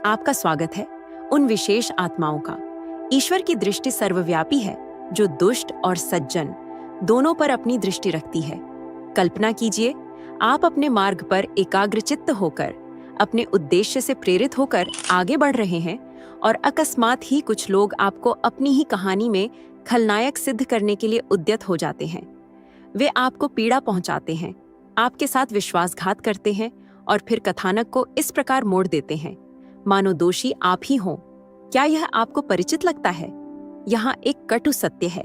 आपका स्वागत है उन विशेष आत्माओं का। ईश्वर की दृष्टि सर्वव्यापी है, जो दुष्ट और सज्जन दोनों पर अपनी दृष्टि रखती है। कल्पना कीजिए, आप अपने मार्ग पर एकाग्रचित्त होकर अपने उद्देश्य से प्रेरित होकर आगे बढ़ रहे हैं और अकस्मात ही कुछ लोग आपको अपनी ही कहानी में खलनायक सिद्ध करने के लिए उद्यत हो जाते हैं। वे आपको पीड़ा पहुंचाते हैं, आपके साथ विश्वासघात करते हैं और फिर कथानक को इस प्रकार मोड़ देते हैं मानो दोषी आप ही हों। क्या यह आपको परिचित लगता है? यहाँ एक कटु सत्य है।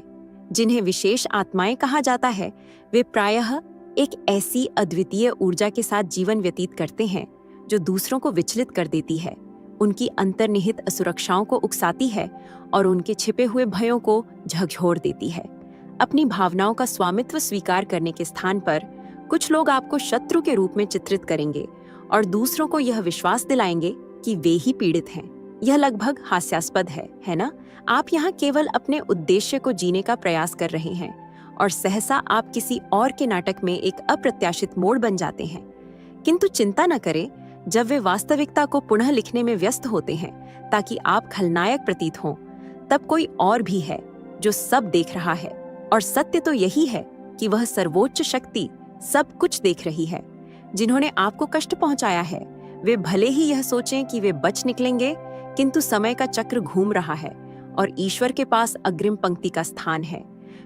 जिन्हें विशेष आत्माएं कहा जाता है, वे प्रायः एक ऐसी अद्वितीय ऊर्जा के साथ जीवन व्यतीत करते हैं जो दूसरों को विचलित कर देती है, उनकी अंतर्निहित असुरक्षाओं को उकसाती है और उनके छिपे हुए भयों को झकझोर देती है। अपनी भावनाओं का स्वामित्व स्वीकार करने के स्थान पर कुछ लोग आपको शत्रु के रूप में चित्रित करेंगे और दूसरों को यह विश्वास दिलाएंगे कि वे ही पीड़ित हैं। यह लगभग हास्यास्पद है ना? आप यहाँ केवल अपने उद्देश्य को जीने का प्रयास कर रहे हैं और सहसा आप किसी और के नाटक में एक अप्रत्याशित मोड़ बन जाते हैं। किंतु चिंता न करें, जब वे वास्तविकता को पुनः लिखने में व्यस्त होते हैं ताकि आप खलनायक प्रतीत हों, तब कोई और भी है जो सब देख रहा है। और सत्य तो यही है कि वह सर्वोच्च शक्ति सब कुछ देख रही है। जिन्होंने आपको कष्ट पहुंचाया है, वे भले ही यह सोचें कि वे बच निकलेंगे, किंतु समय का चक्र घूम रहा है और ईश्वर के पास अग्रिम पंक्ति का स्थान है।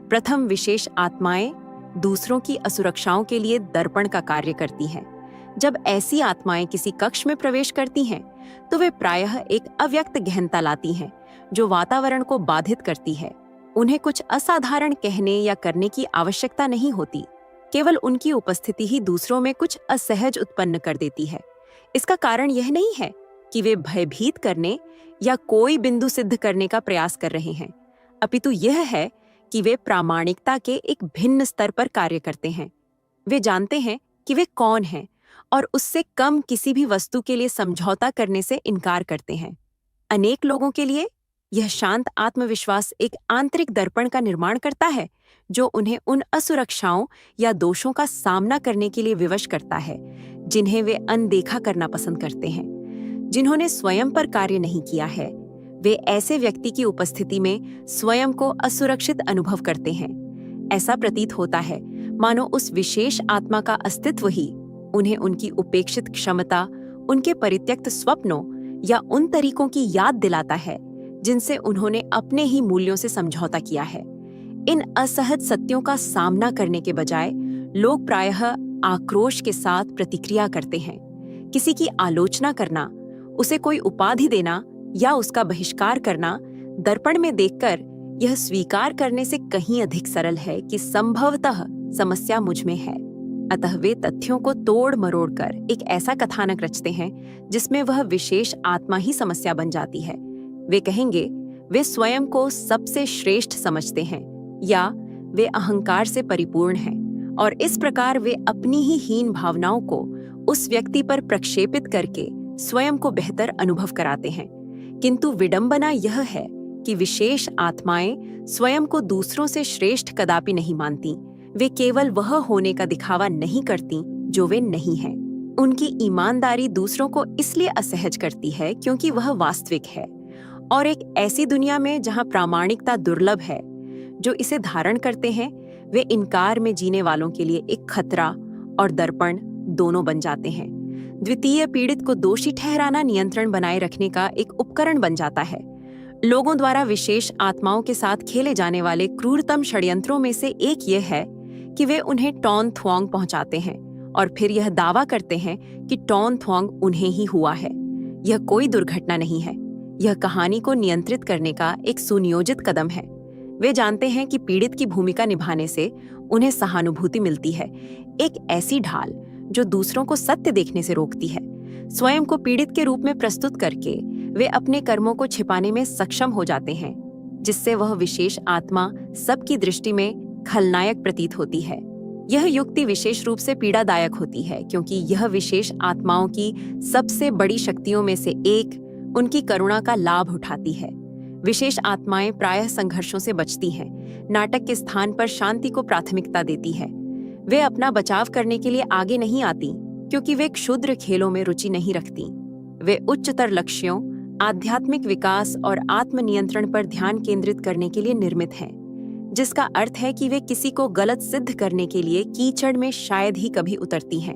प्रथम विशेष आत्माएं दूसरों की असुरक्षाओं के लिए दर्पण का कार्य करती हैं। जब ऐसी आत्माएं किसी कक्ष में प्रवेश करती हैं, तो वे प्रायः एक अव्यक्त गहनता लाती हैं जो वातावरण को बाधित करती है। उन्हें कुछ असाधारण कहने या करने की आवश्यकता नहीं होती, केवल उनकी उपस्थिति ही दूसरों में कुछ असहज उत्पन्न कर देती है। इसका कारण यह नहीं है कि वे भयभीत करने या कोई बिंदु सिद्ध करने का प्रयास कर रहे हैं, अपितु यह है कि वे प्रामाणिकता के एक भिन्न स्तर पर कार्य करते हैं। वे जानते हैं कि वे कौन हैं और उससे कम किसी भी वस्तु के लिए समझौता करने से इनकार करते हैं। अनेक लोगों के लिए यह शांत आत्मविश्वास एक आंतरिक दर्पण का निर्माण करता है जो उन्हें उन असुरक्षाओं या दोषों का सामना करने के लिए विवश करता है जिन्हें वे अनदेखा करना पसंद करते हैं। जिन्होंने स्वयं पर कार्य नहीं किया है, वे ऐसे व्यक्ति की उपस्थिति में स्वयं को असुरक्षित अनुभव करते हैं। ऐसा प्रतीत होता है मानो उस विशेष आत्मा का अस्तित्व ही उन्हें उनकी उपेक्षित क्षमता, उनके परित्यक्त स्वप्नों या उन तरीकों की याद दिलाता है जिनसे उन्होंने अपने ही मूल्यों से समझौता किया है। इन असहज सत्यों का सामना करने के बजाय लोग प्रायः आक्रोश के साथ प्रतिक्रिया करते हैं। किसी की आलोचना करना, उसे कोई उपाधि देना या उसका बहिष्कार करना दर्पण में देखकर यह स्वीकार करने से कहीं अधिक सरल है कि संभवतः समस्या मुझ में है। अतः वे तथ्यों को तोड़ मरोड़ कर एक ऐसा कथानक रचते हैं जिसमें वह विशेष आत्मा ही समस्या बन जाती है। वे कहेंगे वे स्वयं को सबसे श्रेष्ठ समझते हैं या वे अहंकार से परिपूर्ण हैं और इस प्रकार वे अपनी ही हीन भावनाओं को उस व्यक्ति पर प्रक्षेपित करके स्वयं को बेहतर अनुभव कराते हैं। किंतु विडंबना यह है कि विशेष आत्माएं स्वयं को दूसरों से श्रेष्ठ कदापि नहीं मानती। वे केवल वह होने का दिखावा नहीं करती जो वे नहीं हैं। उनकी ईमानदारी दूसरों को इसलिए असहज करती है क्योंकि वह वास्तविक है और एक ऐसी दुनिया में जहां प्रामाणिकता दुर्लभ है, जो इसे धारण करते हैं वे इनकार में जीने वालों के लिए एक खतरा और दर्पण दोनों बन जाते हैं। द्वितीय पीड़ित को दोषी ठहराना नियंत्रण बनाए रखने का एक उपकरण बन जाता है। लोगों द्वारा विशेष आत्माओं के साथ खेले जाने वाले क्रूरतम षड्यंत्रों में से एक यह है कि वे उन्हें टॉन थुआंग पहुंचाते हैं और फिर यह दावा करते हैं कि टॉन थुआंग उन्हें ही हुआ है। यह कोई दुर्घटना नहीं है, यह कहानी को नियंत्रित करने का एक सुनियोजित कदम है। वे जानते हैं कि पीड़ित की भूमिका निभाने से उन्हें सहानुभूति मिलती है, एक ऐसी ढाल जो दूसरों को सत्य देखने से रोकती है। स्वयं को पीड़ित के रूप में प्रस्तुत करके वे अपने कर्मों को छिपाने में सक्षम हो जाते हैं, जिससे वह विशेष आत्मा सबकी दृष्टि में खलनायक प्रतीत होती है। यह युक्ति विशेष रूप से पीड़ादायक होती है क्योंकि यह विशेष आत्माओं की सबसे बड़ी शक्तियों में से एक, उनकी करुणा का लाभ उठाती है। विशेष आत्माएं प्रायः संघर्षों से बचती हैं, नाटक के स्थान पर शांति को प्राथमिकता देती है। वे अपना बचाव करने के लिए आगे नहीं आती क्योंकि वे क्षुद्र खेलों में रुचि नहीं रखती। वे उच्चतर लक्ष्यों, आध्यात्मिक विकास और आत्मनियंत्रण पर ध्यान केंद्रित करने के लिए निर्मित हैं, जिसका अर्थ है कि वे किसी को गलत सिद्ध करने के लिए कीचड़ में शायद ही कभी उतरती हैं।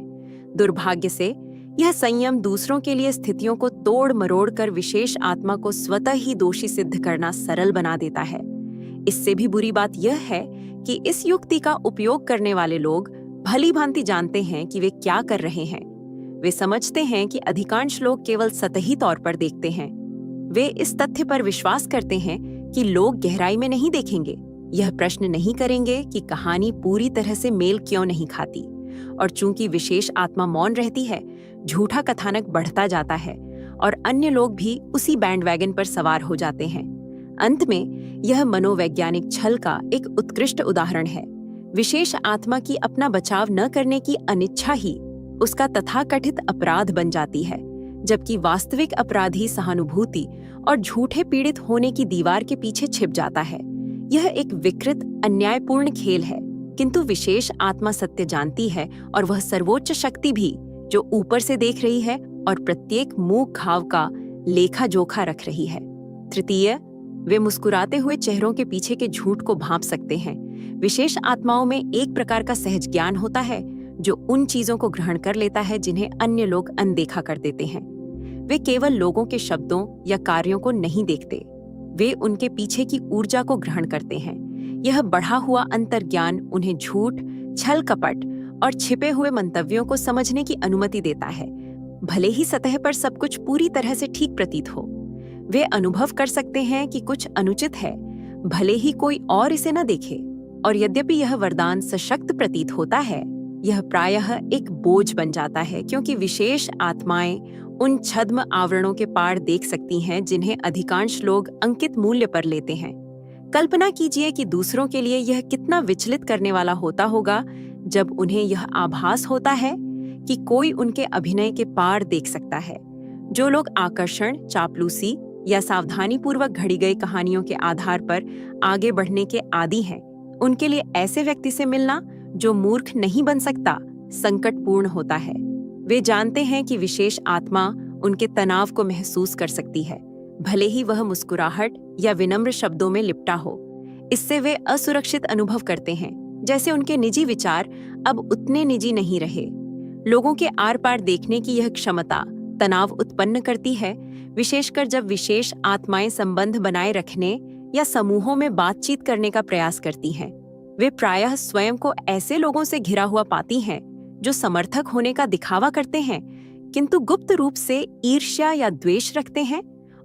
दुर्भाग्य से यह संयम दूसरों के लिए स्थितियों को तोड़ मरोड़ कर विशेष आत्मा को स्वतः ही दोषी सिद्ध करना सरल बना देता है। इससे भी बुरी बात यह है कि इस युक्ति का उपयोग करने वाले लोग भली भांति जानते हैं कि वे क्या कर रहे हैं। वे समझते हैं कि अधिकांश लोग केवल सतही तौर पर देखते हैं। वे इस तथ्य पर विश्वास करते हैं कि लोग गहराई में नहीं देखेंगे, यह प्रश्न नहीं करेंगे कि कहानी पूरी तरह से मेल क्यों नहीं खाती। और चूंकि विशेष आत्मा मौन रहती है, झूठा कथानक बढ़ता जाता है और अन्य लोग भी उसी बैंडवैगन पर सवार हो जाते हैं। अंत में यह मनोवैज्ञानिक छल का एक उत्कृष्ट उदाहरण है। विशेष आत्मा की अपना बचाव न करने की अनिच्छा ही उसका तथाकथित अपराध बन जाती है, जबकि वास्तविक अपराधी सहानुभूति और झूठे पीड़ित होने की दीवार के पीछे छिप जाता है। यह एक विकृत, अन्यायपूर्ण खेल है, किंतु विशेष आत्मा सत्य जानती है और वह सर्वोच्च शक्ति भी, जो ऊपर से देख रही है और प्रत्येक मुंह घाव का लेखा जोखा रख रही है। तृतीय, वे मुस्कुराते हुए चेहरों के पीछे के झूठ को भांप सकते हैं। विशेष आत्माओं में एक प्रकार का सहज ज्ञान होता है जो उन चीजों को ग्रहण कर लेता है जिन्हें अन्य लोग अनदेखा कर देते हैं। वे केवल लोगों के शब्दों या कार्यों को नहीं देखते, वे उनके पीछे की ऊर्जा को ग्रहण करते हैं। यह बढ़ा हुआ अंतर्ज्ञान उन्हें झूठ, छल कपट और छिपे हुए मंतव्यों को समझने की अनुमति देता है, भले ही सतह पर सब कुछ पूरी तरह से ठीक प्रतीत हो। वे अनुभव कर सकते हैं कि कुछ अनुचित है, भले ही कोई और इसे न देखे, और यद्यपि यह वरदान सशक्त प्रतीत होता है, यह प्रायः एक बोझ बन जाता है, क्योंकि विशेष आत्माएं उन छद्म आवरणों के पार देख सकती हैं जिन्हें अधिकांश लोग अंकित मूल्य पर लेते हैं। कल्पना कीजिए कि दूसरों के लिए यह कितना विचलित करने वाला होता होगा जब उन्हें यह आभास होता है कि कोई उनके अभिनय के पार देख सकता है। जो लोग आकर्षण, चापलूसी या सावधानीपूर्वक घड़ी गई कहानियों के आधार पर आगे बढ़ने के आदी हैं, उनके लिए ऐसे व्यक्ति से मिलना जो मूर्ख नहीं बन सकता, संकटपूर्ण होता है। वे जानते हैं कि विशेष आत्मा उनके तनाव को महसूस कर सकती है, भले ही वह मुस्कुराहट या विनम्र शब्दों में लिपटा हो। इससे वे असुरक्षित अनुभव करते हैं, जैसे उनके निजी विचार अब उतने निजी नहीं रहे। लोगों के आर पार देखने की यह क्षमता तनाव उत्पन्न करती है, विशेषकर जब विशेष आत्माएं संबंध बनाए रखने या समूहों में बातचीत करने का प्रयास करती हैं। वे प्रायः स्वयं को ऐसे लोगों से घिरा हुआ पाती हैं जो समर्थक होने का दिखावा करते हैं, किंतु गुप्त रूप से ईर्ष्या या द्वेष रखते हैं।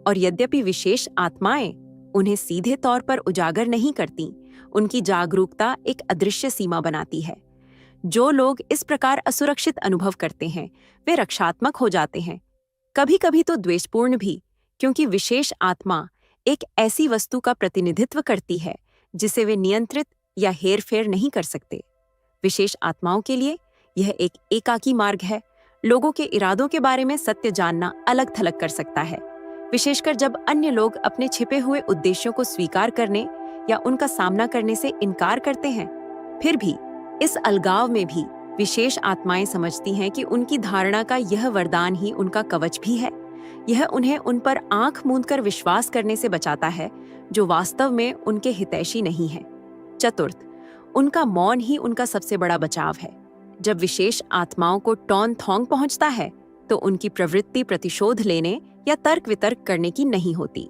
और यद्यपि विशेष आत्माएं उन्हें सीधे तौर पर उजागर नहीं करती, उनकी जागरूकता एक अदृश्य सीमा बनाती है। जो लोग इस प्रकार असुरक्षित अनुभव करते हैं, वे रक्षात्मक हो जाते हैं, कभी कभी तो द्वेषपूर्ण भी, क्योंकि विशेष आत्मा एक ऐसी वस्तु का प्रतिनिधित्व करती है जिसे वे नियंत्रित या हेरफेर नहीं कर सकते। विशेष आत्माओं के लिए यह एक एकाकी मार्ग है। लोगों के इरादों के बारे में सत्य जानना अलग थलग कर सकता है, विशेषकर जब अन्य लोग अपने छिपे हुए उद्देश्यों को स्वीकार करने या उनका सामना करने से इनकार करते हैं। फिर भी इस अलगाव में भी विशेष आत्माएं समझती हैं कि उनकी धारणा का यह वरदान ही उनका कवच भी है। यह उन्हें उन पर आंख मूंदकर विश्वास करने से बचाता है जो वास्तव में उनके हितैषी नहीं है। चतुर्थ, उनका मौन ही उनका सबसे बड़ा बचाव है। जब विशेष आत्माओं को टॉन थोंग पहुंचता है तो उनकी प्रवृत्ति प्रतिशोध लेने या तर्क वितर्क करने की नहीं होती।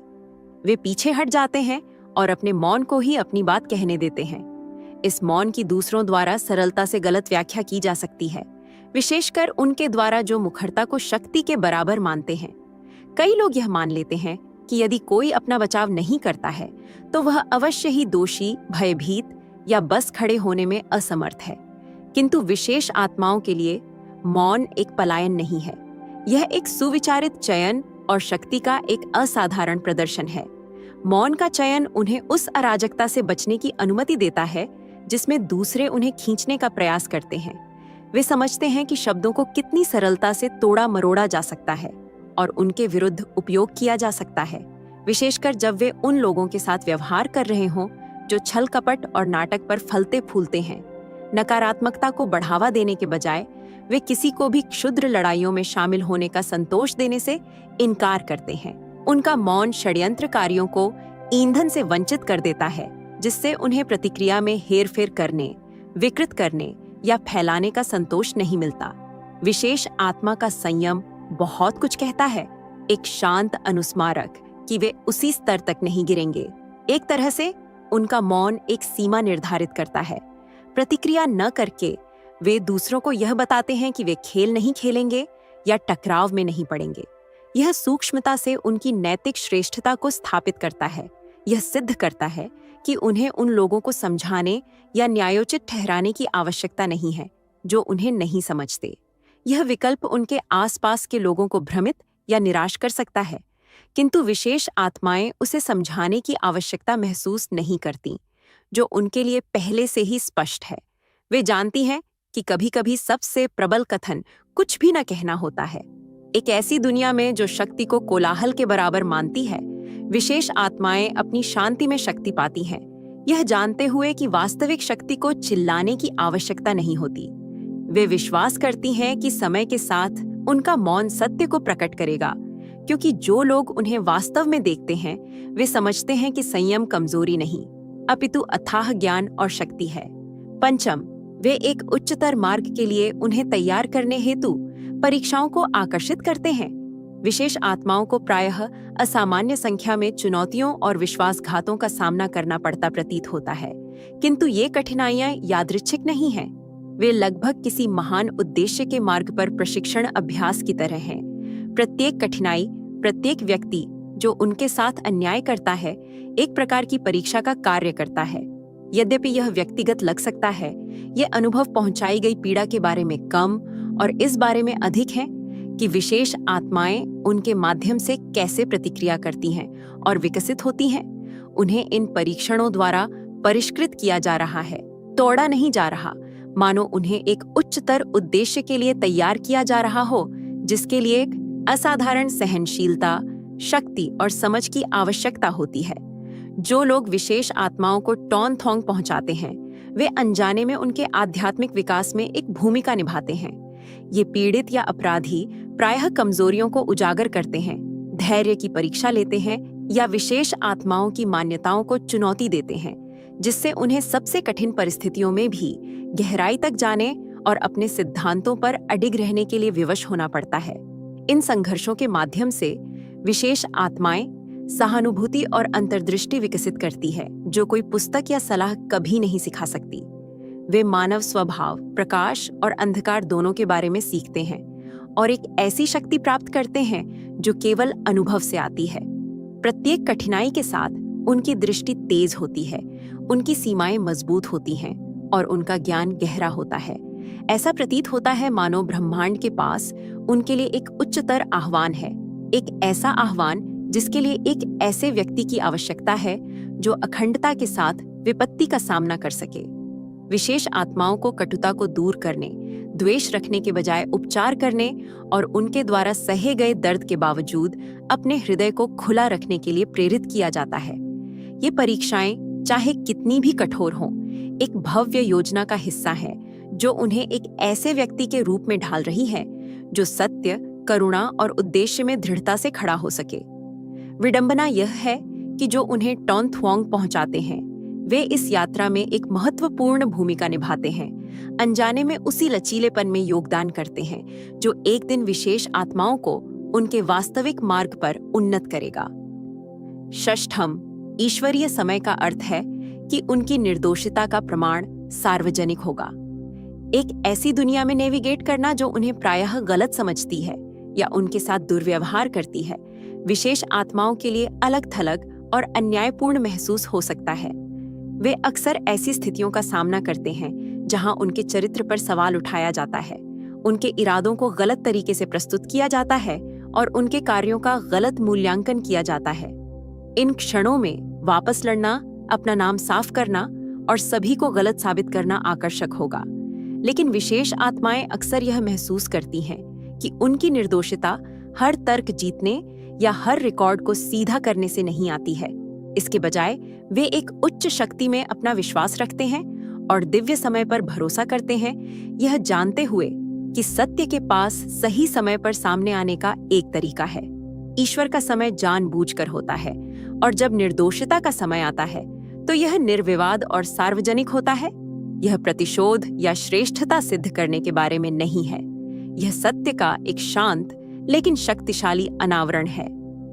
वे पीछे हट जाते हैं और अपने मौन को ही अपनी बात कहने देते हैं। इस मौन की दूसरों द्वारा सरलता से गलत व्याख्या की जा सकती है, विशेषकर उनके द्वारा जो मुखरता को शक्ति के बराबर मानते हैं। कई लोग यह मान लेते हैं कि यदि कोई अपना बचाव नहीं करता है तो वह अवश्य ही दोषी, भयभीत या बस खड़े होने में असमर्थ है। किंतु विशेष आत्माओं के लिए मौन एक पलायन नहीं है, यह एक सुविचारित चयन और शक्ति का एक असाधारण प्रदर्शन है। मौन का चयन उन्हें उस अराजकता से बचने की अनुमति देता है जिसमें दूसरे उन्हें खींचने का प्रयास करते हैं। वे समझते हैं कि शब्दों को कितनी सरलता से तोड़ा मरोड़ा जा सकता है और उनके विरुद्ध उपयोग किया जा सकता है, विशेषकर जब वे उन लोगों के साथ व्यवहार कर रहे हों जो छल कपट और नाटक पर फलते फूलते हैं। नकारात्मकता को बढ़ावा देने के बजाय वे किसी को भी क्षुद्र लड़ाइयों में शामिल होने का संतोष देने से इनकार करते हैं। उनका मौन षड्यंत्रकारियों को ईंधन से वंचित कर देता है, जिससे उन्हें प्रतिक्रिया में हेरफेर करने, विकृत करने या फैलाने का संतोष नहीं मिलता। विशेष आत्मा का संयम बहुत कुछ कहता है, एक शांत अनुस्मारक कि वे उसी स्तर तक नहीं गिरेंगे। एक तरह से उनका मौन एक सीमा निर्धारित करता है। प्रतिक्रिया न करके वे दूसरों को यह बताते हैं कि वे खेल नहीं खेलेंगे या टकराव में नहीं पड़ेंगे। यह सूक्ष्मता से उनकी नैतिक श्रेष्ठता को स्थापित करता है। यह सिद्ध करता है कि उन्हें उन लोगों को समझाने या न्यायोचित ठहराने की आवश्यकता नहीं है जो उन्हें नहीं समझते। यह विकल्प उनके आसपास के लोगों को भ्रमित या निराश कर सकता है, किंतु विशेष आत्माएं उसे समझाने की आवश्यकता महसूस नहीं करती, जो उनके लिए पहले से ही स्पष्ट है। वे जानती हैं कि कभी-कभी सबसे प्रबल कथन कुछ भी न कहना होता है। एक ऐसी दुनिया में जो शक्ति को कोलाहल के बराबर मानती है, विशेष आत्माएं अपनी शांति में शक्ति पाती हैं, यह जानते हुए कि वास्तविक शक्ति को चिल्लाने की आवश्यकता नहीं होती। वे विश्वास करती हैं कि समय के साथ उनका मौन सत्य को प्रकट करेगा, क्योंकि जो लोग उन्हें वास्तव में देखते हैं वे समझते हैं कि संयम कमजोरी नहीं, अपितु अथाह ज्ञान और शक्ति है। पंचम, वे एक उच्चतर मार्ग के लिए उन्हें तैयार करने हेतु परीक्षाओं को आकर्षित करते हैं। विशेष आत्माओं को प्रायः असामान्य संख्या में चुनौतियों और विश्वासघातों का सामना करना पड़ता प्रतीत होता है, किंतु ये कठिनाइयां यादृच्छिक नहीं हैं। वे लगभग किसी महान उद्देश्य के मार्ग पर प्रशिक्षण अभ्यास की तरह हैं। प्रत्येक कठिनाई, प्रत्येक व्यक्ति जो उनके साथ अन्याय करता है, एक प्रकार की परीक्षा का कार्य करता है। यद्यपि यह व्यक्तिगत लग सकता है, ये अनुभव पहुंचाई गई पीड़ा के बारे में कम और इस बारे में अधिक है कि विशेष आत्माएं उनके माध्यम से कैसे प्रतिक्रिया करती हैं और विकसित होती हैं। उन्हें इन परीक्षणों द्वारा परिष्कृत किया जा रहा है, तोड़ा नहीं जा रहा, मानो उन्हें एक उच्चतर उद्देश्य के लिए तैयार किया जा रहा हो, जिसके लिए एक असाधारण सहनशीलता, शक्ति और समझ की आवश्यकता होती है। जो लोग विशेष आत्माओं को टोन थोंग पहुंचाते हैं, वे अनजाने में उनके आध्यात्मिक विकास में एक भूमिका निभाते हैं। ये पीड़ित या अपराधी प्रायः कमजोरियों को उजागर करते हैं, धैर्य की परीक्षा लेते हैं या विशेष आत्माओं की मान्यताओं को चुनौती देते हैं, जिससे उन्हें सबसे कठिन परिस्थितियों में भी गहराई तक जाने और अपने सिद्धांतों पर अडिग रहने के लिए विवश होना पड़ता है। इन संघर्षों के माध्यम से विशेष आत्माएं सहानुभूति और अंतर्दृष्टि विकसित करती है, जो कोई पुस्तक या सलाह कभी नहीं सिखा सकती। वे मानव स्वभाव, प्रकाश और अंधकार दोनों के बारे में सीखते हैं और एक ऐसी शक्ति प्राप्त करते हैं जो केवल अनुभव से आती है। प्रत्येक कठिनाई के साथ उनकी दृष्टि तेज होती है, उनकी सीमाएं मजबूत होती हैं और उनका ज्ञान गहरा होता है। ऐसा प्रतीत होता है मानो ब्रह्मांड के पास उनके लिए एक उच्चतर आह्वान है, एक ऐसा आह्वान जिसके लिए एक ऐसे व्यक्ति की आवश्यकता है जो अखंडता के साथ विपत्ति का सामना कर सके। विशेष आत्माओं को कटुता को दूर करने, द्वेष रखने के बजाय उपचार करने और उनके द्वारा सहे गए दर्द के बावजूद अपने हृदय को खुला रखने के लिए प्रेरित किया जाता है। ये परीक्षाएं चाहे कितनी भी कठोर हों, एक भव्य योजना का हिस्सा है जो उन्हें एक ऐसे व्यक्ति के रूप में ढाल रही है जो सत्य, करुणा और उद्देश्य में दृढ़ता से खड़ा हो सके। विडंबना यह है कि जो उन्हें टोन थुआंग पहुंचाते हैं, वे इस यात्रा में एक महत्वपूर्ण भूमिका निभाते हैं, अनजाने में उसी लचीलेपन में योगदान करते हैं जो एक दिन विशेष आत्माओं को उनके वास्तविक मार्ग पर उन्नत करेगा। षष्ठम, ईश्वरीय समय का अर्थ है कि उनकी निर्दोषिता का प्रमाण सार्वजनिक होगा। एक ऐसी दुनिया में नेविगेट करना जो उन्हें प्रायः गलत समझती है या उनके साथ दुर्व्यवहार करती है, विशेष आत्माओं के लिए अलग-थलग और अन्यायपूर्ण महसूस हो सकता है। वे अक्सर ऐसी स्थितियों का सामना करते हैं जहां उनके चरित्र पर सवाल उठाया जाता है, उनके इरादों को गलत तरीके से प्रस्तुत किया जाता है और उनके कार्यों का गलत मूल्यांकन किया जाता है। इन क्षणों में वापस लड़ना, अपना नाम साफ करना और सभी को गलत साबित करना आकर्षक होगा, लेकिन विशेष आत्माएं अक्सर यह महसूस करती हैं कि उनकी निर्दोषिता हर तर्क जीतने या हर रिकॉर्ड को सीधा करने से नहीं आती है। इसके बजाय वे एक उच्च शक्ति में अपना विश्वास रखते हैं और दिव्य समय पर भरोसा करते हैं, यह जानते हुए कि सत्य के पास सही समय पर सामने आने का एक तरीका है। ईश्वर का समय जानबूझकर होता है, और जब निर्दोषिता का समय आता है तो यह निर्विवाद और सार्वजनिक होता है। यह प्रतिशोध या श्रेष्ठता सिद्ध करने के बारे में नहीं है। यह सत्य का एक शांत लेकिन शक्तिशाली अनावरण है।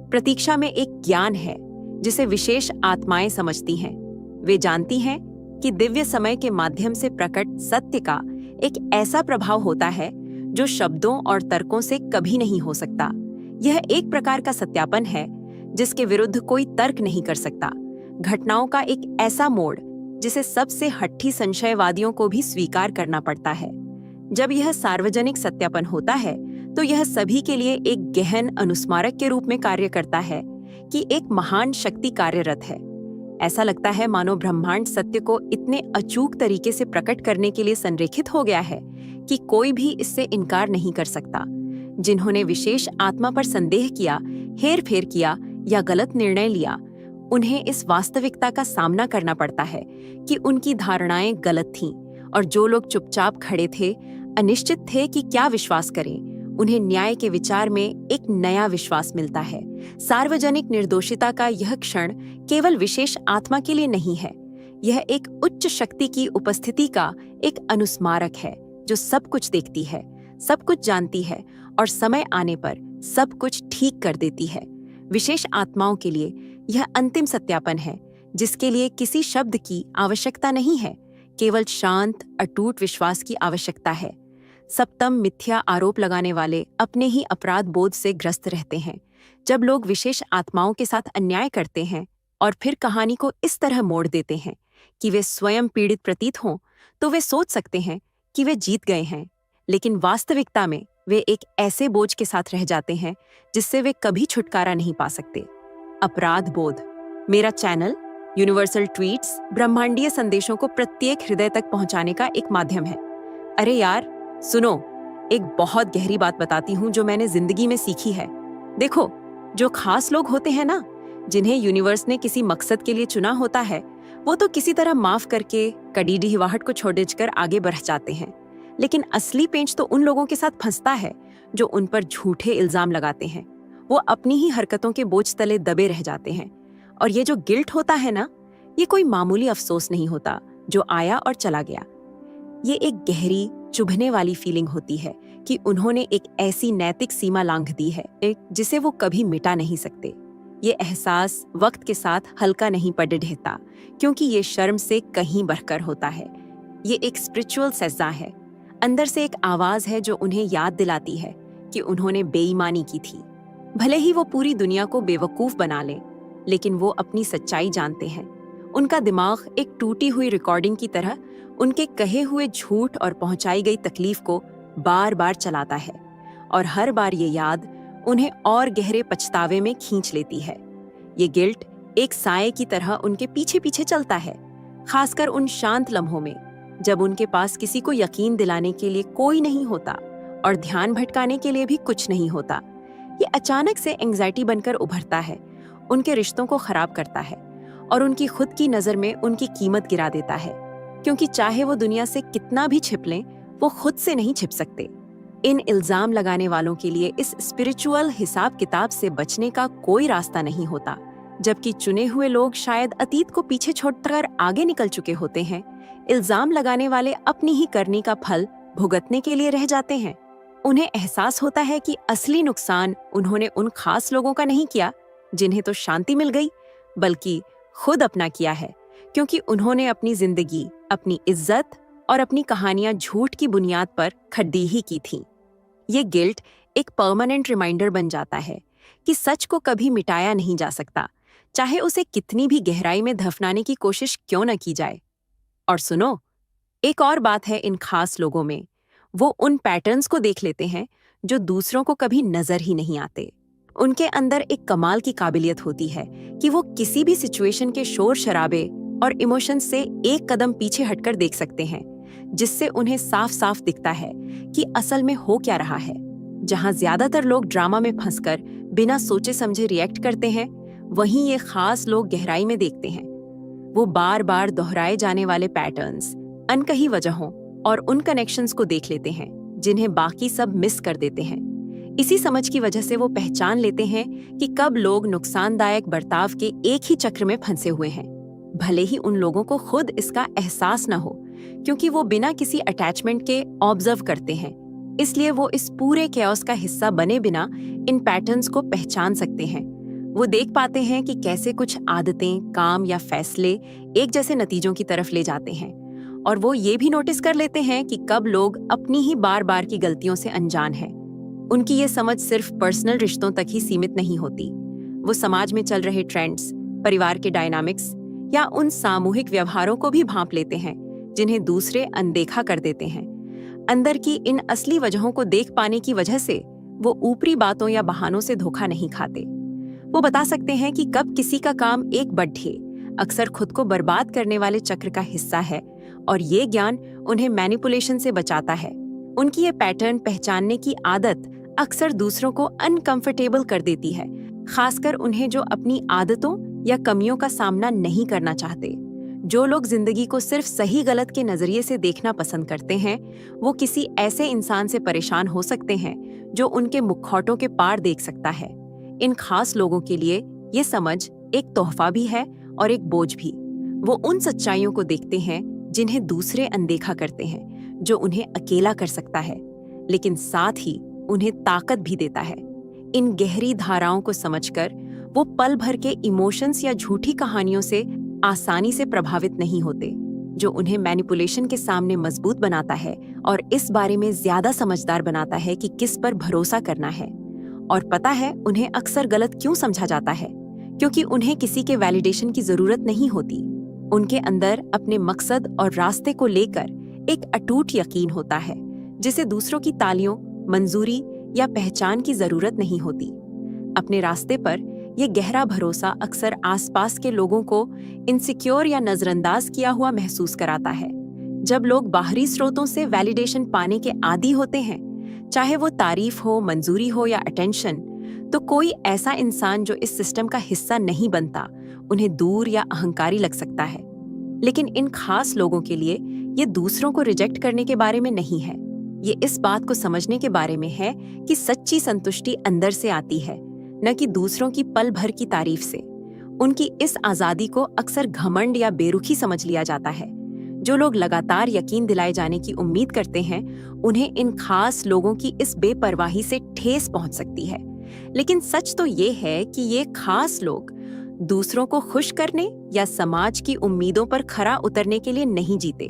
प्रतीक्षा में एक ज्ञान है जिसे विशेष आत्माएं समझती हैं। वे जानती हैं कि दिव्य समय के माध्यम से प्रकट सत्य का एक ऐसा प्रभाव होता है जो शब्दों और तर्कों से कभी नहीं हो सकता। यह एक प्रकार का सत्यापन है जिसके विरुद्ध कोई तर्क नहीं कर सकता। घटनाओं का एक ऐसा मोड़ जिसे सबसे हट्ठी संशयवादियों को भी स्वीकार करना पड़ता है। जब यह सार्वजनिक सत्यापन होता है तो यह सभी के लिए एक गहन अनुस्मारक के रूप में कार्य करता है कि एक महान शक्ति कार्यरत है। ऐसा लगता है मानो ब्रह्मांड सत्य को इतने अचूक तरीके से प्रकट करने के लिए संरेखित हो गया है कि कोई भी इससे इनकार नहीं कर सकता। जिन्होंने विशेष आत्मा पर संदेह किया, हेरफेर किया या गलत निर्णय लिया, उन्हें इस वास्तविकता का सामना करना पड़ता है कि उनकी धारणाएं गलत थीं, और जो लोग चुपचाप खड़े थे, अनिश्चित थे कि क्या विश्वास करें, उन्हें न्याय के विचार में एक नया विश्वास मिलता है। सार्वजनिक निर्दोषिता का यह क्षण केवल विशेष आत्मा के लिए नहीं है। यह एक उच्च शक्ति की उपस्थिति का एक अनुस्मारक है जो सब कुछ देखती है, सब कुछ जानती है और समय आने पर सब कुछ ठीक कर देती है। विशेष आत्माओं के लिए यह अंतिम सत्यापन है जिसके लिए किसी शब्द की आवश्यकता नहीं है, केवल शांत अटूट विश्वास की आवश्यकता है। सप्तम मिथ्या आरोप लगाने वाले अपने ही अपराध बोध से ग्रस्त रहते हैं। जब लोग विशेष आत्माओं के साथ अन्याय करते हैं और फिर कहानी को इस तरह मोड़ देते हैं कि वे स्वयं पीड़ित प्रतीत हों, तो वे सोच सकते हैं कि वे जीत गए हैं, लेकिन वास्तविकता में वे एक ऐसे बोझ के साथ रह जाते हैं जिससे वे कभी छुटकारा नहीं पा सकते। अपराध बोध। मेरा चैनल यूनिवर्सल ट्वीट्स ब्रह्मांडीय संदेशों को प्रत्येक हृदय तक पहुंचाने का एक माध्यम है। अरे यार सुनो, एक बहुत गहरी बात बताती हूँ जो मैंने जिंदगी में सीखी है। देखो, जो खास लोग होते हैं ना, जिन्हें यूनिवर्स ने किसी मकसद के लिए चुना होता है, वो तो किसी तरह माफ करके कड़ीडी हिवाहट को छोड़कर आगे बढ़ जाते हैं। लेकिन असली पेंच तो उन लोगों के साथ फंसता है जो उन पर झूठे इल्जाम लगाते हैं। वो अपनी ही हरकतों के बोझ तले दबे रह जाते हैं। और ये जो गिल्ट होता है ना, ये कोई मामूली अफसोस नहीं होता जो आया और चला गया। ये एक गहरी चुभने वाली फीलिंग होती है कि उन्होंने एक ऐसी नैतिक सीमा लांघ दी है जिसे वो कभी मिटा नहीं सकते। ये एहसास वक्त के साथ हल्का नहीं पड़ ढहता, क्योंकि ये शर्म से कहीं बढ़कर होता है। ये एक स्पिरिचुअल सज़ा है। अंदर से एक आवाज है जो उन्हें याद दिलाती है कि उन्होंने बेईमानी की थी। भले ही वो पूरी दुनिया को बेवकूफ बना ले, लेकिन वो अपनी सच्चाई जानते हैं। उनका दिमाग एक टूटी हुई रिकॉर्डिंग की तरह उनके कहे हुए झूठ और पहुंचाई गई तकलीफ को बार बार चलाता है, और हर बार ये याद उन्हें और गहरे पछतावे में खींच लेती है। ये गिल्ट एक साए की तरह उनके पीछे पीछे चलता है, खासकर उन शांत लम्हों में जब उनके पास किसी को यकीन दिलाने के लिए कोई नहीं होता और ध्यान भटकाने के लिए भी कुछ नहीं होता। ये अचानक से एंग्जाइटी बनकर उभरता है, उनके रिश्तों को खराब करता है और उनकी खुद की नजर में उनकी कीमत गिरा देता है, क्योंकि चाहे वो दुनिया से कितना भी छिप लें, वो खुद से नहीं छिप सकते। इन इल्जाम लगाने वालों के लिए इस स्पिरिचुअल हिसाब किताब से बचने का कोई रास्ता नहीं होता, जबकि चुने हुए लोग शायद अतीत को पीछे छोड़कर आगे निकल चुके होते हैं। इल्जाम लगाने वाले अपनी ही करनी का फल भुगतने के लिए रह जाते हैं। उन्हें एहसास होता है कि असली नुकसान उन्होंने उन खास लोगों का नहीं किया जिन्हें तो शांति मिल गई, बल्कि खुद अपना किया है, क्योंकि उन्होंने अपनी जिंदगी, अपनी इज्जत और अपनी कहानियां झूठ की बुनियाद पर खड्डी ही की थीं। ये गिल्ट एक परमानेंट रिमाइंडर बन जाता है कि सच को कभी मिटाया नहीं जा सकता, चाहे उसे कितनी भी गहराई में दफनाने की कोशिश क्यों न की जाए। और सुनो, एक और बात है इन खास लोगों में, वो उन पैटर्न्स को देख लेते हैं जो दूसरों को कभी नजर ही नहीं आते। उनके अंदर एक कमाल की काबिलियत होती है कि वो किसी भी सिचुएशन के शोर शराबे और इमोशन से एक कदम पीछे हटकर देख सकते हैं, जिससे उन्हें साफ साफ दिखता है कि असल में हो क्या रहा है। जहां ज्यादातर लोग ड्रामा में फंसकर बिना सोचे समझे रिएक्ट करते हैं, वहीं ये खास लोग गहराई में देखते हैं। वो बार बार दोहराए जाने वाले पैटर्न्स, अनकही वजहों और उन कनेक्शंस को देख लेते हैं जिन्हें बाकी सब मिस कर देते हैं। इसी समझ की वजह से वो पहचान लेते हैं कि कब लोग नुकसानदायक बर्ताव के एक ही चक्र में फंसे हुए हैं, भले ही उन लोगों को खुद इसका एहसास न हो, क्योंकि वो बिना किसी अटैचमेंट के ऑब्जर्व करते हैं। इसलिए वो इस पूरे कैओस का हिस्सा बने बिना इन पैटर्न्स को पहचान सकते हैं। वो देख पाते हैं कि कैसे कुछ आदतें, काम या फैसले एक जैसे नतीजों की तरफ ले जाते हैं, और वो ये भी नोटिस कर लेते हैं कि कब लोग अपनी ही बार बार की गलतियों से अनजान हैं। उनकी ये समझ सिर्फ पर्सनल रिश्तों तक ही सीमित नहीं होती। वो समाज में चल रहे ट्रेंड्स, परिवार के डायनामिक्स या उन सामूहिक व्यवहारों को भी भांप लेते हैं जिन्हें दूसरे अनदेखा कर देते हैं। अंदर की इन असली वजहों को देख पाने की वजह से वो ऊपरी बातों या बहानों से धोखा नहीं खाते। वो बता सकते हैं कि कब किसी का काम एक बड्ढे, अक्सर खुद को बर्बाद करने वाले चक्र का हिस्सा है, और ये ज्ञान उन्हें मैनिपुलेशन से बचाता है। उनकी ये पैटर्न पहचानने की आदत अक्सर दूसरों को अनकंफर्टेबल कर देती है, खासकर उन्हें जो अपनी आदतों या कमियों का सामना नहीं करना चाहते। जो लोग जिंदगी को सिर्फ सही गलत के नजरिए से देखना पसंद करते हैं, वो किसी ऐसे इंसान से परेशान हो सकते हैं जो उनके मुखौटों के पार देख सकता है। इन खास लोगों के लिए ये समझ एक तोहफा भी है और एक बोझ भी। वो उन सच्चाइयों को देखते हैं जिन्हें दूसरे अनदेखा करते हैं, जो उन्हें अकेला कर सकता है, लेकिन साथ ही उन्हें ताकत भी देता है। इन गहरी धाराओं को समझकर वो पल भर के इमोशंस या झूठी कहानियों से आसानी से प्रभावित नहीं होते, जो उन्हें मैनिपुलेशन के सामने मजबूत बनाता है और इस बारे में ज्यादा समझदार बनाता है कि किस पर भरोसा करना है। और पता है उन्हें अक्सर गलत क्यों समझा जाता है, क्योंकि उन्हें किसी के वैलिडेशन की जरूरत नहीं होती। उनके अंदर अपने मकसद और रास्ते को लेकर एक अटूट यकीन होता है, जिसे दूसरों की तालियों, मंजूरी या पहचान की जरूरत नहीं होती। अपने रास्ते पर यह गहरा भरोसा अक्सर आसपास के लोगों को इनसिक्योर या नजरअंदाज किया हुआ महसूस कराता है। जब लोग बाहरी स्रोतों से वैलिडेशन पाने के आदी होते हैं, चाहे वो तारीफ हो, मंजूरी हो या अटेंशन, तो कोई ऐसा इंसान जो इस सिस्टम का हिस्सा नहीं बनता उन्हें दूर या अहंकारी लग सकता है। लेकिन इन खास लोगों के लिए ये दूसरों को रिजेक्ट करने के बारे में नहीं है। ये इस बात को समझने के बारे में है कि सच्ची संतुष्टि अंदर से आती है, न कि दूसरों की पल भर की तारीफ से। उनकी इस आजादी को अक्सर घमंड या बेरुखी समझ लिया जाता है। जो लोग लगातार यकीन दिलाए जाने की उम्मीद करते हैं, उन्हें इन खास लोगों की इस बेपरवाही से ठेस पहुंच सकती है। लेकिन सच तो ये है कि ये खास लोग दूसरों को खुश करने या समाज की उम्मीदों पर खरा उतरने के लिए नहीं जीते।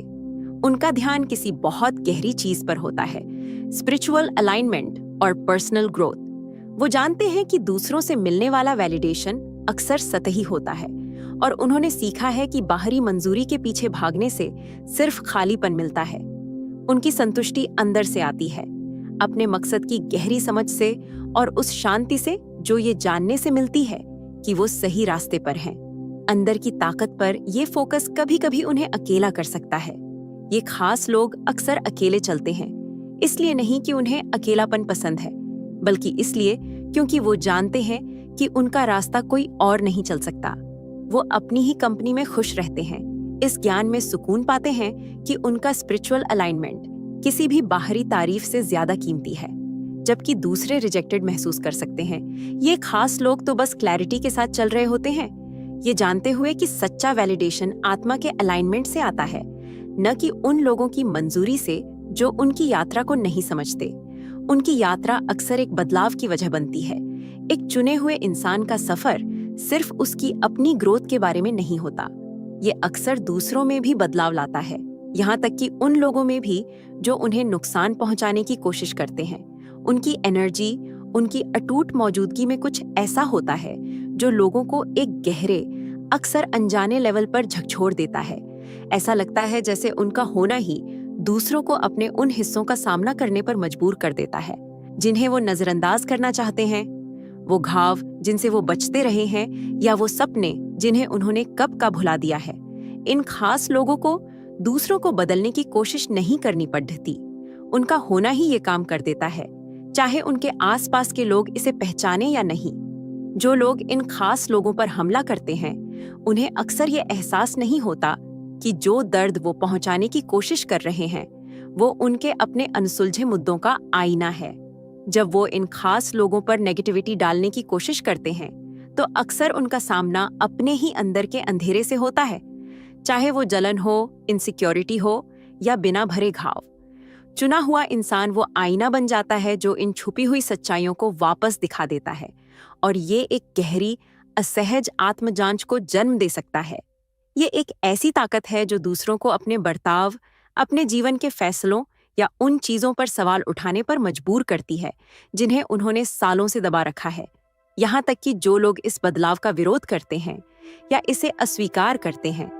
उनका ध्यान किसी बहुत गहरी चीज पर होता है, स्पिरिचुअल अलाइनमेंट और पर्सनल ग्रोथ। वो जानते हैं कि दूसरों से मिलने वाला वैलिडेशन अक्सर सतही होता है, और उन्होंने सीखा है कि बाहरी मंजूरी के पीछे भागने से सिर्फ खालीपन मिलता है। उनकी संतुष्टि अंदर से आती है, अपने मकसद की गहरी समझ से और उस शांति से जो ये जानने से मिलती है कि वो सही रास्ते पर हैं। अंदर की ताकत पर ये फोकस कभी कभी उन्हें अकेला कर सकता है। ये खास लोग अक्सर अकेले चलते हैं, इसलिए नहीं कि उन्हें अकेलापन पसंद है, बल्कि इसलिए क्योंकि वो जानते हैं कि उनका रास्ता कोई और नहीं चल सकता। वो अपनी ही कंपनी में खुश रहते हैं, इस ज्ञान में सुकून पाते हैं कि उनका स्पिरिचुअल अलाइनमेंट किसी भी बाहरी तारीफ से ज्यादा कीमती है। जबकि दूसरे रिजेक्टेड महसूस कर सकते हैं, ये खास लोग तो बस क्लैरिटी के साथ चल रहे होते हैं, ये जानते हुए कि सच्चा वैलिडेशन आत्मा के अलाइनमेंट से आता है, न कि उन लोगों की मंजूरी से जो उनकी यात्रा को नहीं समझते। उनकी यात्रा अक्सर एक बदलाव की वजह बनती है। एक चुने हुए इंसान का सफर सिर्फ उसकी अपनी ग्रोथ के बारे में नहीं होता, ये अक्सर दूसरों में भी बदलाव लाता है, यहाँ तक कि उन लोगों में भी जो उन्हें नुकसान पहुंचाने की कोशिश करते हैं। उनकी एनर्जी, उनकी अटूट मौजूदगी में कुछ ऐसा होता है जो लोगों को एक गहरे, अक्सर अनजाने लेवल पर झकझोर देता है। ऐसा लगता है जैसे उनका होना ही दूसरों को अपने उन हिस्सों का सामना करने पर मजबूर कर देता है जिन्हें वो नजरअंदाज करना चाहते हैं। वो घाव जिनसे वो बचते रहे हैं, या वो सपने जिन्हें उन्होंने कब का भुला दिया है। इन खास लोगों को दूसरों को बदलने की कोशिश नहीं करनी पड़ती, उनका होना ही ये काम कर देता है, चाहे उनके आसपास के लोग इसे पहचाने या नहीं। जो लोग इन खास लोगों पर हमला करते हैं, उन्हें अक्सर ये एहसास नहीं होता कि जो दर्द वो पहुंचाने की कोशिश कर रहे हैं वो उनके अपने अनसुलझे मुद्दों का आईना है। जब वो इन खास लोगों पर नेगेटिविटी डालने की कोशिश करते हैं तो अक्सर उनका सामना अपने ही अंदर के अंधेरे से होता है, चाहे वो जलन हो, इनसिक्योरिटी हो या बिना भरे घाव। चुना हुआ इंसान वो आईना बन जाता है जो इन छुपी हुई सच्चाइयों को वापस दिखा देता है, और ये एक गहरी, असहज आत्मजांच को जन्म दे सकता है। ये एक ऐसी ताकत है जो दूसरों को अपने बर्ताव, अपने जीवन के फैसलों या उन चीजों पर सवाल उठाने पर मजबूर करती है जिन्हें उन्होंने सालों से दबा रखा है। यहाँ तक कि जो लोग इस बदलाव का विरोध करते हैं या इसे अस्वीकार करते हैं,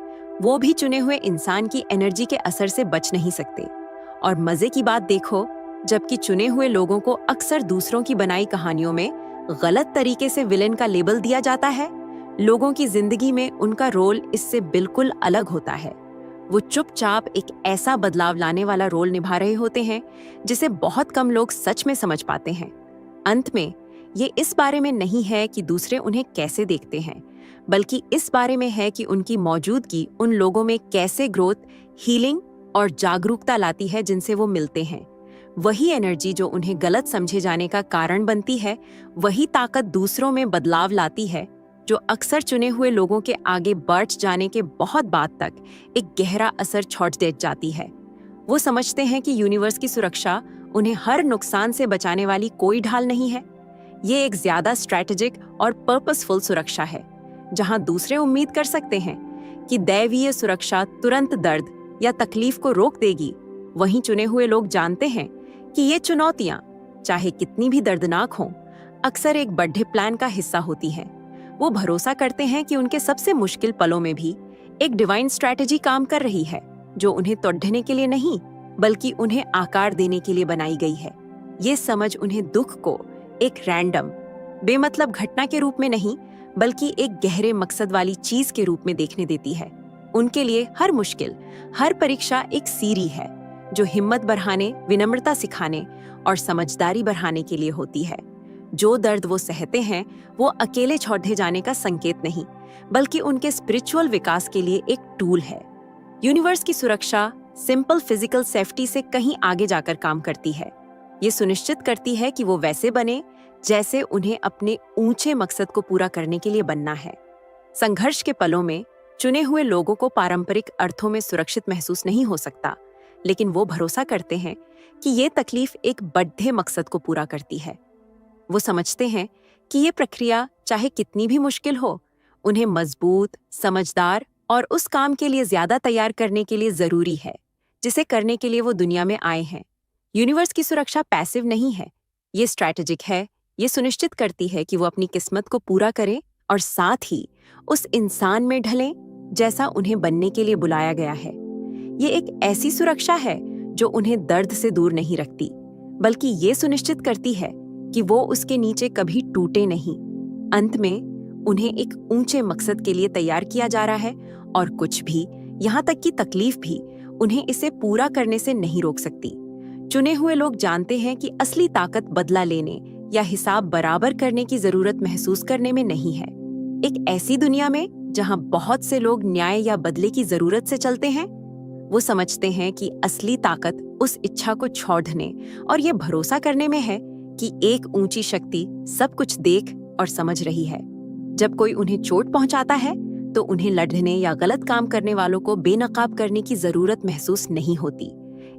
वो भी चुने हुए इंसान की एनर्जी के असर से बच नहीं सकते। और मजे की बात देखो, जबकि चुने हुए लोगों को अक्सर दूसरों की बनाई कहानियों में गलत तरीके से विलेन का लेबल दिया जाता है, लोगों की जिंदगी में उनका रोल इससे बिल्कुल अलग होता है। वो चुपचाप एक ऐसा बदलाव लाने वाला रोल निभा रहे होते हैं जिसे बहुत कम लोग सच में समझ पाते हैं। अंत में ये इस बारे में नहीं है कि दूसरे उन्हें कैसे देखते हैं, बल्कि इस बारे में है कि उनकी मौजूदगी उन लोगों में कैसे ग्रोथ, हीलिंग और जागरूकता लाती है जिनसे वो मिलते हैं। वही एनर्जी जो उन्हें गलत समझे जाने का कारण बनती है, वही ताकत दूसरों में बदलाव लाती है, जो अक्सर चुने हुए लोगों के आगे बढ़ जाने के बहुत बाद तक एक गहरा असर छोड़ दे जाती है। वो समझते हैं कि यूनिवर्स की सुरक्षा उन्हें हर नुकसान से बचाने वाली कोई ढाल नहीं है। ये एक ज्यादा स्ट्रैटेजिक और पर्पसफुल सुरक्षा है, जहां दूसरे उम्मीद कर सकते हैं कि दैवीय सुरक्षा तुरंत दर्द या तकलीफ को रोक देगी। वहीं चुने हुए लोग जानते हैं कि ये चुनौतियां, चाहे कितनी भी दर्दनाक हों, अक्सर एक बड़े प्लान का हिस्सा होती हैं। वो भरोसा करते हैं कि उनके सबसे मुश्किल पलों में भी एक डिवाइन स्ट्रैटेजी काम कर रही है, जो उन्हें तोड़ने के लिए नहीं, बल्कि उन्हें आकार देने के लिए बनाई गई है। ये समझ उन्हें दुख को एक रैंडम, बेमतलब घटना के रूप में नहीं, बल्कि एक गहरे मकसद वाली चीज के रूप में देखने देती है। उनके लिए हर मुश्किल, हर परीक्षा एक सीढ़ी है जो हिम्मत बढ़ाने, विनम्रता सिखाने और समझदारी बढ़ाने के लिए होती है। जो दर्द वो सहते हैं, वो अकेले छोड़े जाने का संकेत नहीं, बल्कि उनके स्पिरिचुअल विकास के लिए एक टूल है। यूनिवर्स की सुरक्षा सिंपल फिजिकल सेफ्टी से कहीं आगे जाकर काम करती है। ये सुनिश्चित करती है कि वो वैसे बने जैसे उन्हें अपने ऊंचे मकसद को पूरा करने के लिए बनना है। संघर्ष के पलों में चुने हुए लोगों को पारंपरिक अर्थों में सुरक्षित महसूस नहीं हो सकता, लेकिन वो भरोसा करते हैं कि ये तकलीफ एक बड़े मकसद को पूरा करती है। वो समझते हैं कि ये प्रक्रिया चाहे कितनी भी मुश्किल हो, उन्हें मजबूत, समझदार और उस काम के लिए ज्यादा तैयार करने के लिए जरूरी है जिसे करने के लिए वो दुनिया में आए हैं। यूनिवर्स की सुरक्षा पैसिव नहीं है, ये स्ट्रैटेजिक है। ये सुनिश्चित करती है कि वो अपनी किस्मत को पूरा करें और साथ ही उस इंसान में ढलें जैसा उन्हें बनने के लिए बुलाया गया है। ये एक ऐसी सुरक्षा है जो उन्हें दर्द से दूर नहीं रखती, बल्कि ये सुनिश्चित करती है कि वो उसके नीचे कभी टूटे नहीं। अंत में उन्हें एक ऊंचे मकसद के लिए तैयार किया जा रहा है, और कुछ भी, यहाँ तक कि तकलीफ भी, उन्हें इसे पूरा करने से नहीं रोक सकती। चुने हुए लोग जानते हैं कि असली ताकत बदला लेने या हिसाब बराबर करने की जरूरत महसूस करने में नहीं है। एक ऐसी दुनिया में जहां बहुत से लोग न्याय या बदले की जरूरत से चलते हैं, वो समझते हैं कि असली ताकत उस इच्छा को छोड़ने और ये भरोसा करने में है कि एक ऊंची शक्ति सब कुछ देख और समझ रही है। जब कोई उन्हें चोट पहुंचाता है तो उन्हें लड़ने या गलत काम करने वालों को बेनकाब करने की जरूरत महसूस नहीं होती।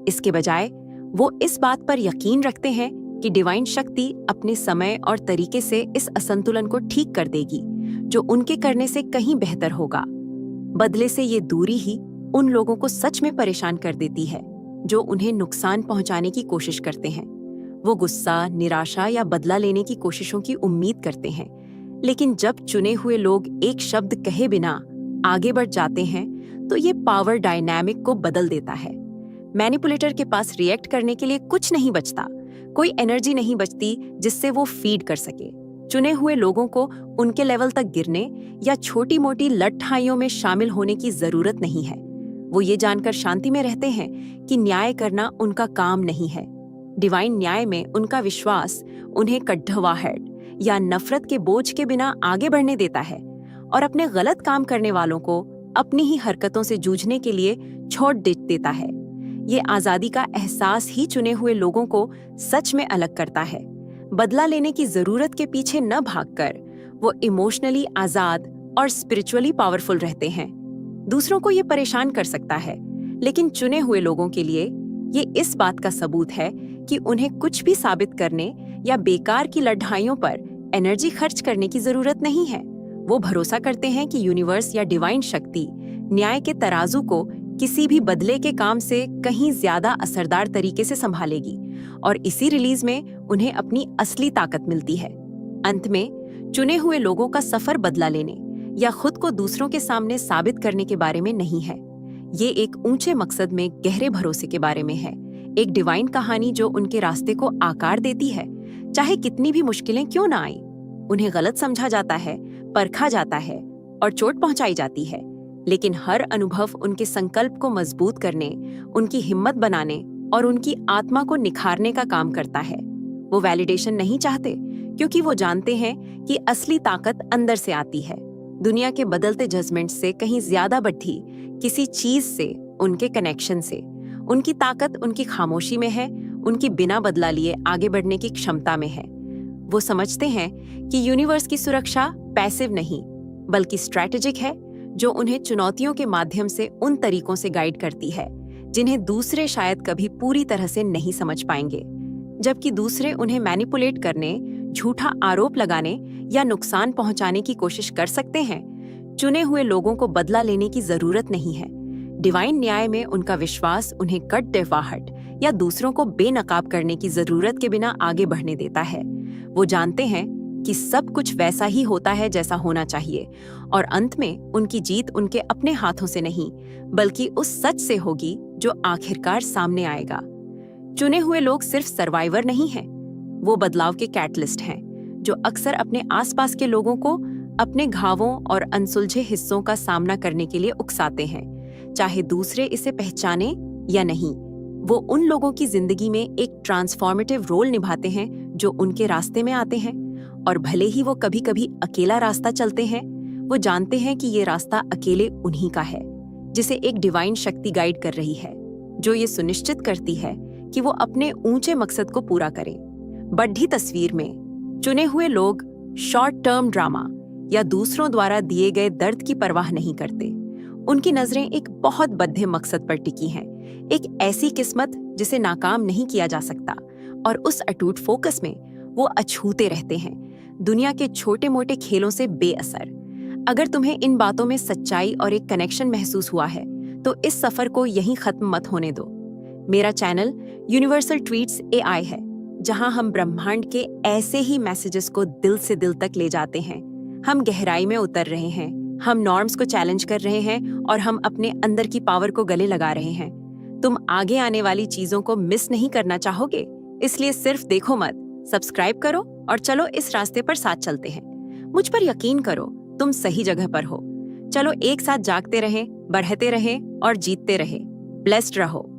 इसके बजाय वो इस बात पर यकीन रखते हैं कि डिवाइन शक्ति अपने समय और तरीके से इस असंतुलन को ठीक कर देगी, जो उनके करने से कहीं बेहतर होगा। बदले से ये दूरी ही उन लोगों को सच में परेशान कर देती है जो उन्हें नुकसान पहुंचाने की कोशिश करते हैं। वो गुस्सा, निराशा या बदला लेने की कोशिशों की उम्मीद करते हैं, लेकिन जब चुने हुए लोग एक शब्द कहे बिना आगे बढ़ जाते हैं तो ये पावर डायनामिक को बदल देता है। मैनिपुलेटर के पास रिएक्ट करने के लिए कुछ नहीं बचता, कोई एनर्जी नहीं बचती जिससे वो फीड कर सके। चुने हुए लोगों को उनके लेवल तक गिरने या छोटी मोटी लड़ाइयों में शामिल होने की जरूरत नहीं है। वो ये जानकर शांति में रहते हैं कि न्याय करना उनका काम नहीं है। डिवाइन न्याय में उनका विश्वास उन्हें कड़वाहट या नफरत के बोझ के बिना आगे बढ़ने देता है और अपने गलत काम करने वालों को अपनी ही हरकतों से जूझने के लिए छोड़ देता है। ये आजादी का एहसास ही चुने हुए लोगों को सच में अलग करता है। बदला लेने की जरूरत के पीछे न भागकर वो इमोशनली आजाद और स्पिरिचुअली पावरफुल रहते हैं। दूसरों को ये परेशान कर सकता है, लेकिन चुने हुए लोगों के लिए ये इस बात का सबूत है कि उन्हें कुछ भी साबित करने या बेकार की लड़ाइयों पर एनर्जी खर्च करने की जरूरत नहीं है। वो भरोसा करते हैं कि यूनिवर्स या डिवाइन शक्ति न्याय के तराजू को किसी भी बदले के काम से कहीं ज्यादा असरदार तरीके से संभालेगी, और इसी रिलीज में उन्हें अपनी असली ताकत मिलती है। अंत में चुने हुए लोगों का सफर बदला लेने या खुद को दूसरों के सामने साबित करने के बारे में नहीं है। ये एक ऊंचे मकसद में गहरे भरोसे के बारे में है, एक डिवाइन कहानी जो उनके रास्ते को आकार देती है, चाहे कितनी भी मुश्किलें क्यों ना आए। उन्हें गलत समझा जाता है, परखा जाता है और चोट पहुंचाई जाती है, लेकिन हर अनुभव उनके संकल्प को मजबूत करने, उनकी हिम्मत बनाने और उनकी आत्मा को निखारने का काम करता है। वो वैलिडेशन नहीं चाहते, क्योंकि वो जानते हैं कि असली ताकत अंदर से आती है, दुनिया के बदलते जजमेंट से कहीं ज्यादा बढ़ी किसी चीज से, उनके कनेक्शन से। उनकी ताकत उनकी खामोशी में है, उनकी बिना बदला लिए आगे बढ़ने की क्षमता में है। वो समझते हैं कि यूनिवर्स की सुरक्षा पैसिव नहीं, बल्कि स्ट्रैटेजिक है, जो उन्हें चुनौतियों के माध्यम से उन तरीकों से गाइड करती है जिन्हें दूसरे शायद कभी पूरी तरह से नहीं समझ पाएंगे। जबकि दूसरे उन्हें मैनिपुलेट करने, झूठा आरोप लगाने या नुकसान पहुंचाने की कोशिश कर सकते हैं, चुने हुए लोगों को बदला लेने की जरूरत नहीं है। डिवाइन न्याय में उनका विश्वास उन्हें कट-देवाहट या दूसरों को बेनकाब करने की जरूरत के बिना आगे बढ़ने देता है। वो जानते हैं कि सब कुछ वैसा ही होता है जैसा होना चाहिए, और अंत में उनकी जीत उनके अपने हाथों से नहीं, बल्कि उस सच से होगी जो आखिरकार सामने आएगा। चुने हुए लोग सिर्फ सर्वाइवर नहीं हैं, वो बदलाव के कैटलिस्ट हैं, जो अक्सर अपने आसपास के लोगों को अपने घावों और अनसुलझे हिस्सों का सामना करने के लिए उकसाते हैं, चाहे दूसरे इसे पहचाने या नहीं। वो उन लोगों की जिंदगी में एक ट्रांसफॉर्मेटिव रोल निभाते हैं जो उनके रास्ते में आते हैं, और भले ही वो कभी कभी अकेला रास्ता चलते हैं, वो जानते हैं कि ये रास्ता अकेले उन्हीं का है, जिसे एक डिवाइन शक्ति गाइड कर रही है, जो ये सुनिश्चित करती है कि वो अपने ऊंचे मकसद को पूरा करें। बड़ी तस्वीर में चुने हुए लोग शॉर्ट टर्म ड्रामा या दूसरों द्वारा दिए गए दर्द की परवाह नहीं करते। उनकी नजरें एक बहुत बड़े मकसद पर टिकी हैं, एक ऐसी किस्मत जिसे नाकाम नहीं किया जा सकता, और उस अटूट फोकस में वो अछूते रहते हैं, दुनिया के छोटे मोटे खेलों से बेअसर। अगर तुम्हें इन बातों में सच्चाई और एक कनेक्शन महसूस हुआ है, तो इस सफर को यहीं खत्म मत होने दो। मेरा चैनल यूनिवर्सल ट्वीट्स AI है, जहां हम ब्रह्मांड के ऐसे ही मैसेजेस को दिल से दिल तक ले जाते हैं। हम गहराई में उतर रहे हैं, हम नॉर्म्स को चैलेंज कर रहे हैं, और हम अपने अंदर की पावर को गले लगा रहे हैं। तुम आगे आने वाली चीजों को मिस नहीं करना चाहोगे, इसलिए सिर्फ देखो मत, सब्सक्राइब करो और चलो इस रास्ते पर साथ चलते हैं। मुझ पर यकीन करो, तुम सही जगह पर हो। चलो एक साथ जागते रहें, बढ़ते रहें और जीतते रहें। ब्लेस्ड रहो।